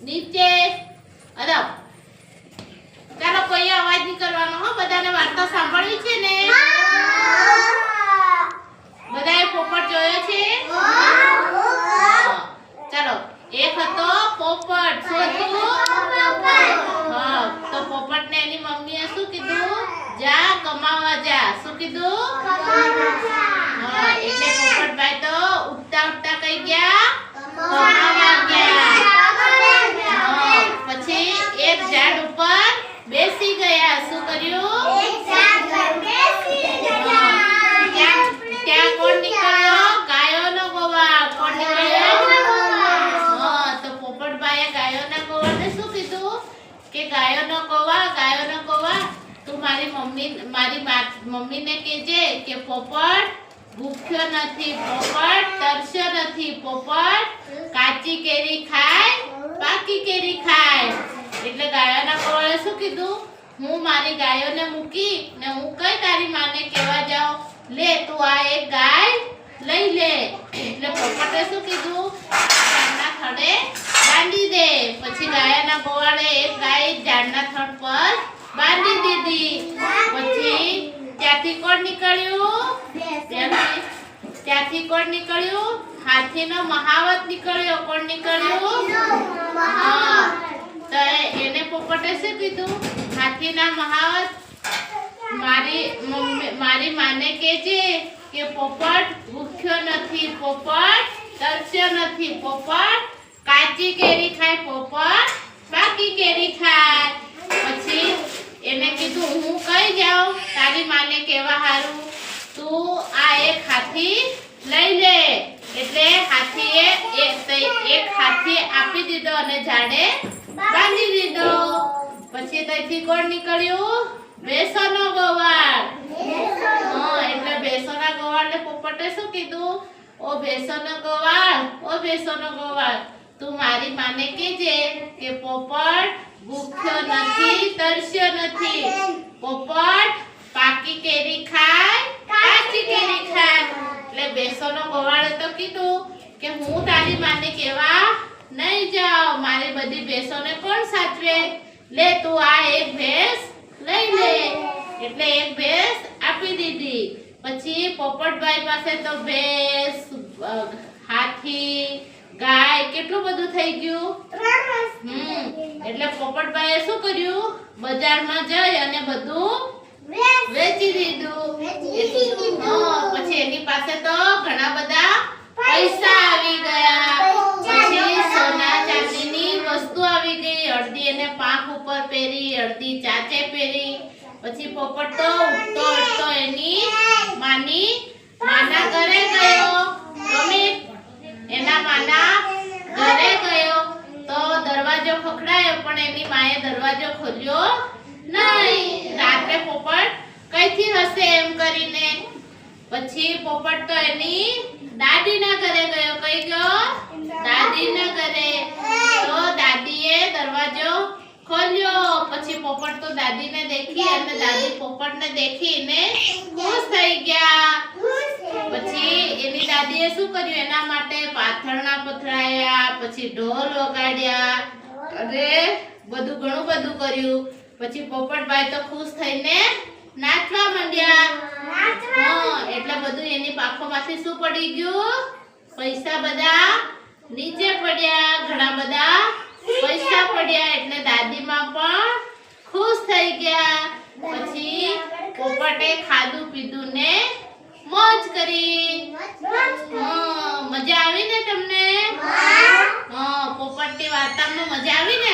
નીચે અરે ચાલો કોઈ અવાજ નહીં કરવાનો હો બધાને વાર્તા સાંભળવી છે ને બધાએ પોપટ જોયો છે ચાલો એક હતો પોપટ શું હતું હા તો પોપટને એની મમ્મીએ શું કીધું જા કમાવા જા શું કીધું હા એટલે પોપટભાઈ તો ઉઠતા ઉઠતા કઈ ગયા કમાવા ગયા પછી એક ઝાડ ઉપર બેસી ગયા શું કર્યું ત્યાં કોણ નીકળ્યો ગાયોનો ગોવાળ કોણ નીકળ્યો હા તો પોપટભાઈએ ગાયોના ગોવાળને શું કીધું કે ગાયોનો ગોવાળ તું મારી મમ્મીને કહેજે કે પોપટ ભૂખ્યો નથી પોપટ તરસ્યો નથી પોપટ કાચી કેરી ખાય પાકી કેરી ખાય એટલે ગાયોના ગોવાળે શું કીધું હું મારી ગાયોને મૂકી ને હું કઈ તારી માને કહેવા જાઉં લે તું આ એક ગાય લઈ લે એટલે પોપટે શું કીધું ઝાડના થડે બાંધી દે પછી ગાયોના ગોવાળે એક ગાય ઝાડના થડ પર બાંધી દીધી પછી ત્યાંથી કોણ નીકળ્યું હાથીનો મહાવત નીકળ્યો કોણ નીકળ્યું હા તો એને પોપટે શું કીધું હાથીના મહાવત મારી માને કહેજે કે પોપટ ભૂખ્યો નથી પોપટ તરસ્યો નથી પોપટ કાચી કેરી ખાય પોપટ પાકી કેરી ખાય પછી એને કીધું હું કઈ જાઉં તારી માને કહેવા હારું તું આ એક હાથી લઈ લે એટલે હાથીએ એક હાથી આપી દીધો અને ઝાડે બાંધી દીધો પછી ત્યાંથી કોણ નીકળ્યું ભેંસોનો ગોવાળ હા એટલે ભેંસોના ગોવાળને પોપટે શું કીધું ઓ ભેંસોનો ગોવાળ તું મારી માને કહેજે કે પોપટ ભૂખ્યો નથી તરસ્યો નથી પોપટ પાકી કેરી ખાય કાચી કેરી ખાય એટલે ભેંસોનો ગોવાળે તો કીધું કે હું તારી માને કહેવા નહીં જાઉં મારી બધી ભેંસોને કોણ સાચવે લે તું આ એક ભેંસ લઈ લે એટલે એક ભેંસ આપી દીધી પછી પોપટભાઈ પાસે તો ભેંસ હાથી ગાય કેટલું બધું થઈ ગયું એટલે પોપટભાઈએ શું કર્યું બજારમાં જઈ અને બધું વેચી દીધું પછી એની પાસે તો ઘણા બધા પૈસા આવી ગયા પછી સોના ચાંદીની વસ્તુ આવી ગઈ અડધી એને પાંખ ઉપર પહેરી અડધી ચાચે પહેરી પછી પોપટ તો ઉઠતો એની માના ઘરે ગયો એના માના ઘરે ગયો તો દરવાજો ખખડાયો પણ એની માએ દરવાજો ખોલ્યો નહીં રાત્રે પોપટ કઈથી હશે એમ કરીને પછી પોપટ તો એની દાદીના ઘરે ગયો કઈ ગયો દાદીના ઘરે તો દાદીએ દરવાજો ખોલ્યો પછી પોપટ તો દાદીને દેખી અને દાદી પોપટને દેખીને ખુશ થઈ ગયા પછી એની દાદીએ શું કર્યું એના માટે પાથરણા પથરાયા પછી ઢોલ વગાડ્યા અને ઘણું બધું કર્યું પછી પોપટભાઈ તો ખુશ થઈને નાચવા માંડ્યા એટલે બધું એની પાંખોમાંથી શું પડી ગયું પૈસા બધા નીચે પડ્યા ઘણા બધા પૈસા પડ્યા એટલે દાદીમાં પણ ખુશ થઈ ગયા પછી પોપટે ખાધું પીધું ને મોજ કરી મજા આવી ને તમને પોપટની વાર્તામાં મજા આવી ને